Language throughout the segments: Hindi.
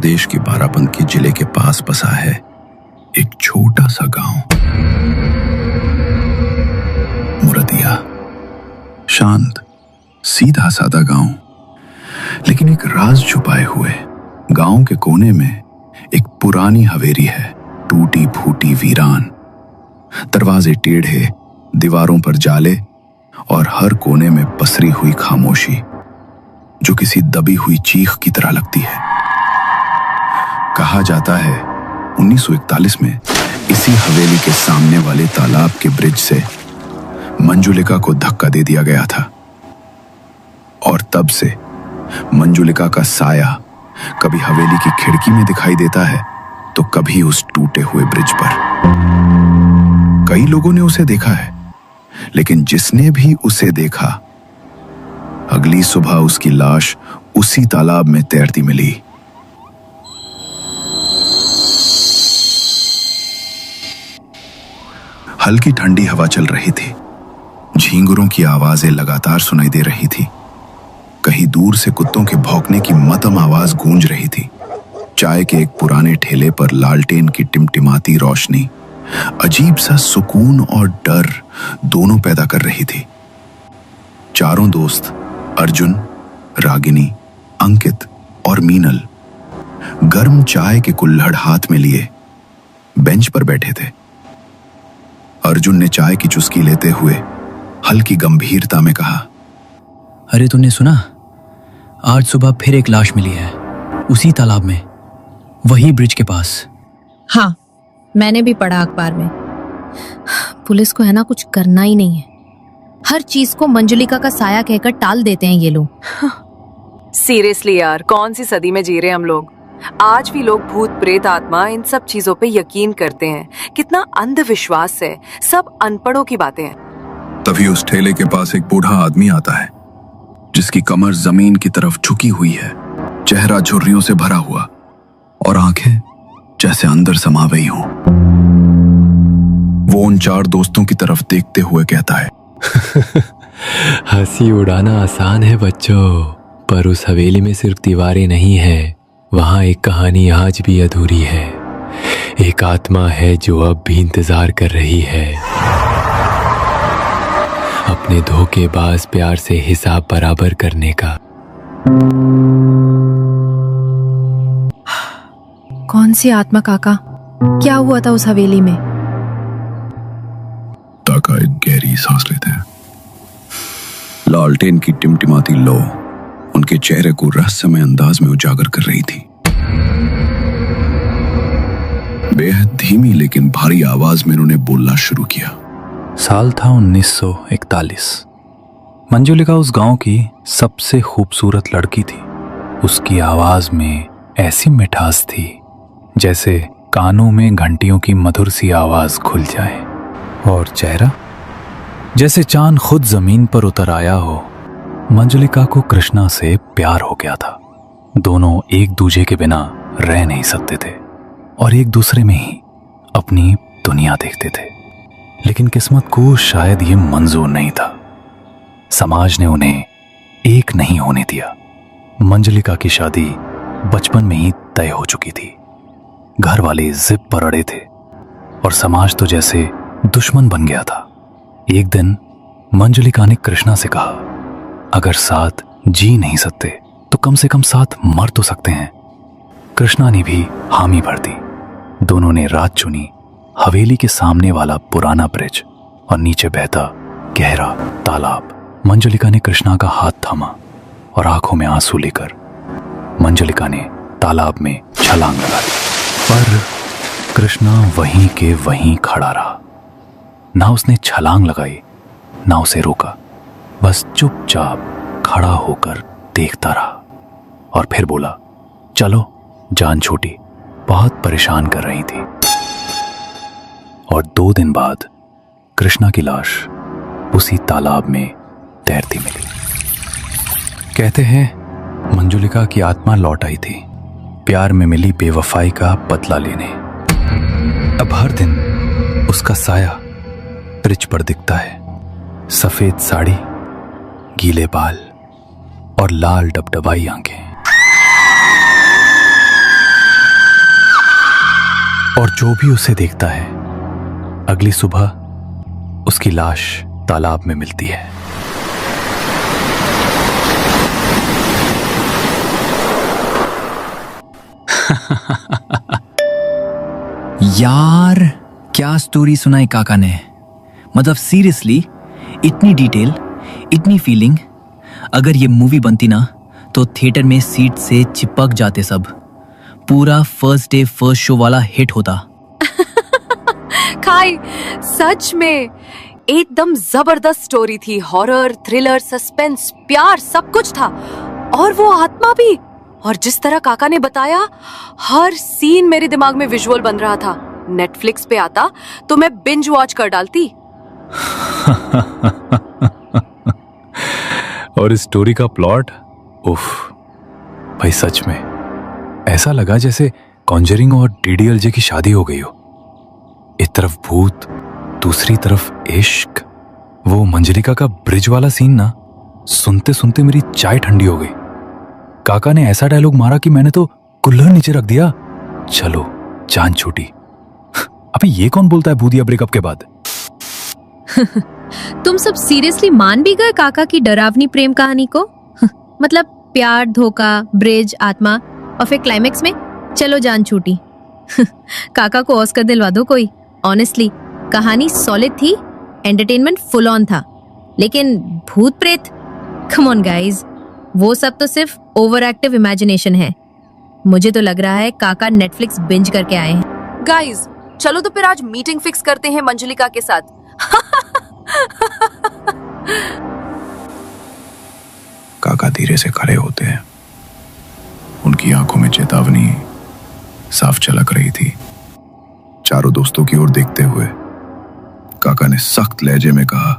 प्रदेश के बाराबंकी जिले के पास बसा है एक छोटा सा गांव मुरदिया। शांत सीधा सादा गांव, लेकिन एक राज छुपाए हुए। गांव के कोने में एक पुरानी हवेली है, टूटी फूटी वीरान। दरवाजे टेढ़े, दीवारों पर जाले और हर कोने में पसरी हुई खामोशी जो किसी दबी हुई चीख की तरह लगती है। कहा जाता है 1941 में इसी हवेली के सामने वाले तालाब के ब्रिज से मंजुलिका को धक्का दे दिया गया था, और तब से मंजुलिका का साया कभी हवेली की खिड़की में दिखाई देता है तो कभी उस टूटे हुए ब्रिज पर। कई लोगों ने उसे देखा है, लेकिन जिसने भी उसे देखा, अगली सुबह उसकी लाश उसी तालाब में तैरती मिली। हल्की ठंडी हवा चल रही थी, झींगुरों की आवाजें लगातार सुनाई दे रही थी। कहीं दूर से कुत्तों के भौंकने की मध्यम आवाज गूंज रही थी। चाय के एक पुराने ठेले पर लालटेन की टिमटिमाती रोशनी अजीब सा सुकून और डर दोनों पैदा कर रही थी। चारों दोस्त अर्जुन, रागिनी, अंकित और मीनल गर्म चाय के कुल्हड़ हाथ में लिए बेंच पर बैठे थे। अर्जुन ने चाय की चुस्की लेते हुए हल्की गंभीरता में कहा, अरे तूने सुना, आज सुबह फिर एक लाश मिली है उसी तालाब में, वही ब्रिज के पास। हाँ, मैंने भी पढ़ा अखबार में। पुलिस को है ना कुछ करना ही नहीं है, हर चीज को मंजुलिका का साया कहकर टाल देते हैं ये लोग। सीरियसली यार, कौन सी सदी में जी रहे हैं हम लोग। आज भी लोग भूत प्रेत आत्मा इन सब चीजों पे यकीन करते हैं। कितना अंधविश्वास है, सब अनपढ़ों की बातें हैं। तभी उस ठेले के पास एक बूढ़ा आदमी आता है जिसकी कमर जमीन की तरफ झुकी हुई है, चेहरा झुर्रियों से भरा हुआ और आंखें जैसे अंदर समा गई हों। वो उन चार दोस्तों की तरफ देखते हुए कहता है, हंसी उड़ाना आसान है बच्चों, पर उस हवेली में सिर्फ दीवारें नहीं है, वहां एक कहानी आज भी अधूरी है। एक आत्मा है जो अब भी इंतजार कर रही है, अपने धोखेबाज प्यार से हिसाब बराबर करने का। कौन सी आत्मा काका? क्या हुआ था उस हवेली में? ताका एक गहरी सांस लेते हैं। लालटेन की टिमटिमाती लो उनके चेहरे को रहस्यमय अंदाज में उजागर कर रही थी। बेहद धीमी लेकिन भारी आवाज में उन्होंने बोलना शुरू किया। साल था 1941। मंजुलिका उस गांव की सबसे खूबसूरत लड़की थी। उसकी आवाज में ऐसी मिठास थी जैसे कानों में घंटियों की मधुर सी आवाज खुल जाए, और चेहरा जैसे चांद खुद जमीन पर उतर आया हो। मंजुलिका को कृष्णा से प्यार हो गया था। दोनों एक दूजे के बिना रह नहीं सकते थे और एक दूसरे में ही अपनी दुनिया देखते थे, लेकिन किस्मत को शायद ये मंजूर नहीं था। समाज ने उन्हें एक नहीं होने दिया। मंजुलिका की शादी बचपन में ही तय हो चुकी थी। घर वाले जिद पर अड़े थे और समाज तो जैसे दुश्मन बन गया था। एक दिन मंजुलिका ने कृष्णा से कहा, अगर साथ जी नहीं सकते तो कम से कम साथ मर तो सकते हैं। कृष्णा ने भी हामी भर दी। दोनों ने रात चुनी हवेली के सामने वाला पुराना ब्रिज और नीचे बहता गहरा तालाब। मंजुलिका ने कृष्णा का हाथ थामा और आंखों में आंसू लेकर मंजुलिका ने तालाब में छलांग लगा दी, पर कृष्णा वहीं के वहीं खड़ा रहा। ना उसने छलांग लगाई, ना उसे रोका, बस चुपचाप खड़ा होकर देखता रहा और फिर बोला, चलो जान छोटी, बहुत परेशान कर रही थी। और 2 दिन बाद कृष्णा की लाश उसी तालाब में तैरती मिली। कहते हैं मंजुलिका की आत्मा लौट आई थी, प्यार में मिली बेवफाई का बदला लेने। अब हर दिन उसका साया ब्रिज पर दिखता है। सफेद साड़ी, गीले बाल और लाल डबडबाई आंखें। और जो भी उसे देखता है, अगली सुबह उसकी लाश तालाब में मिलती है। यार क्या स्टोरी सुनाई काका ने। मतलब सीरियसली, इतनी डिटेल, इतनी फीलिंग। अगर ये मूवी बनती ना तो थिएटर में सीट से चिपक जाते सब। पूरा फर्स्ट डे फर्स्ट शो वाला हिट होता। खाई, सच में एकदम जबरदस्त स्टोरी थी। हॉरर, थ्रिलर, सस्पेंस, प्यार, सब कुछ था। और वो आत्मा भी। और जिस तरह काका ने बताया, हर सीन मेरे दिमाग में विजुअल बन रहा था। नेटफ्लिक्स पे आता तो मैं बिंज वॉच कर डालती। और इस स्टोरी का प्लॉट, उफ भाई, सच में ऐसा लगा जैसे कॉन्जरिंग और डीडीएलजे की शादी हो गई हो। एक तरफ भूत, दूसरी तरफ इश्क। वो मंजलिका का ब्रिज वाला सीन ना, सुनते सुनते मेरी चाय ठंडी हो गई। काका ने ऐसा डायलॉग मारा कि मैंने तो कुल्हड़ नीचे रख दिया। चलो जान छूटी। अबे ये कौन बोलता है भूत या ब्रेकअप के बाद? तुम सब सीरियसली मान भी गए काका की डरावनी प्रेम कहानी को? मतलब प्यार, धोखा, ब्रिज, आत्मा और फिर क्लाइमेक्स में चलो जान छूटी। काका को ऑस्कर दिलवा दो कोई। ऑनेस्टली कहानी सॉलिड थी, एंटरटेनमेंट फुल ऑन था। लेकिन भूत प्रेत, कम ऑन गाइस, वो सब तो सिर्फ ओवर एक्टिव इमेजिनेशन है। मुझे तो लग रहा है काका नेटफ्लिक्स बिंज करके आए हैं। गाइस, चलो तो फिर आज मीटिंग फिक्स करते हैं मंजुलिका के साथ। काका धीरे से खड़े होते हैं। उनकी आंखों में चेतावनी साफ झलक रही थी। चारों दोस्तों की ओर देखते हुए काका ने सख्त लहजे में कहा,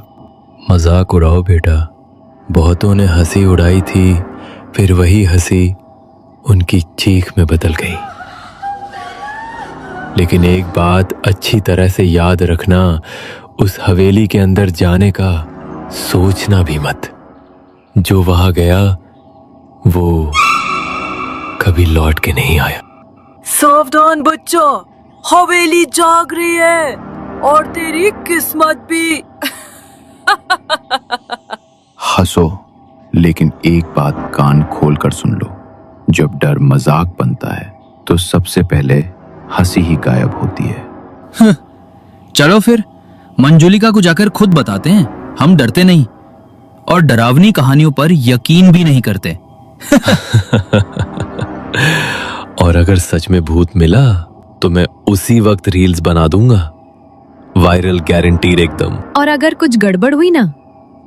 मजाक उड़ाओ बेटा। बहुतों ने हंसी उड़ाई थी, फिर वही हंसी उनकी चीख में बदल गई। लेकिन एक बात अच्छी तरह से याद रखना, उस हवेली के अंदर जाने का सोचना भी मत। जो वहां गया वो कभी लौट के नहीं आया। सावधान बच्चा, हवेली जाग रही है और तेरी किस्मत भी। हंसो, लेकिन एक बात कान खोलकर सुन लो। जब डर मजाक बनता है तो सबसे पहले हंसी ही गायब होती है। चलो फिर मंजुलिका को जाकर खुद बताते हैं, हम डरते नहीं और डरावनी कहानियों पर यकीन भी नहीं करते। और अगर सच में भूत मिला तो मैं उसी वक्त रील्स बना दूंगा। वायरल गारंटीड एकदम। और अगर कुछ गड़बड़ हुई ना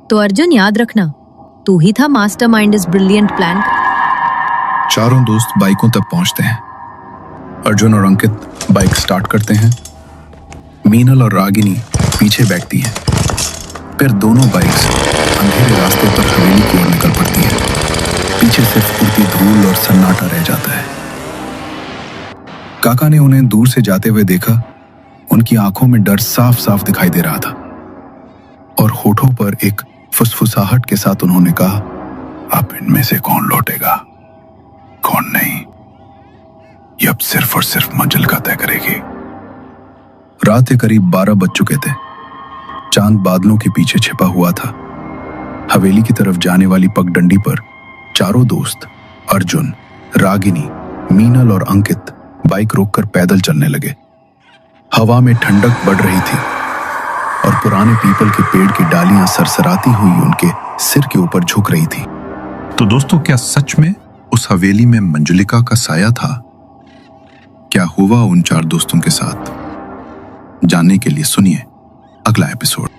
तो अर्जुन याद रखना, तू ही था मास्टरमाइंड इस ब्रिलियंट प्लान का। चारों दोस्त बाइकों तक पहुंचते हैं। अर्जुन और अंकित बाइक स्टार्ट करते हैं। मीनल और रागिनी पीछे बैठती हैं। फिर दोनों बाइक्स अंधेरे रास्ते पर हवेली की ओर निकल पड़ती हैं। पीछे सिर्फ उड़ती धूल और सन्नाटा रह जाता है। काका ने उन्हें दूर से जाते हुए देखा। उनकी आंखों में डर साफ साफ दिखाई दे रहा था और होठों पर एक फुसफुसाहट के साथ उन्होंने कहा, अब इनमें से कौन लौटेगा, कौन नहीं, ये अब सिर्फ और सिर्फ मंजिलिका तय करेगी। रात के करीब 12 बज चुके थे। चांद बादलों के पीछे छिपा हुआ था। हवेली की तरफ जाने वाली पगडंडी पर चारों दोस्त अर्जुन, रागिनी, मीनल और अंकित बाइक रोककर पैदल चलने लगे। हवा में ठंडक बढ़ रही थी और पुराने पीपल के पेड़ की डालियां सरसराती हुई उनके सिर के ऊपर झुक रही थी। तो दोस्तों, क्या सच में उस हवेली में मंजुलिका का साया था? क्या हुआ उन चार दोस्तों के साथ? जानने के लिए सुनिए अगला एपिसोड।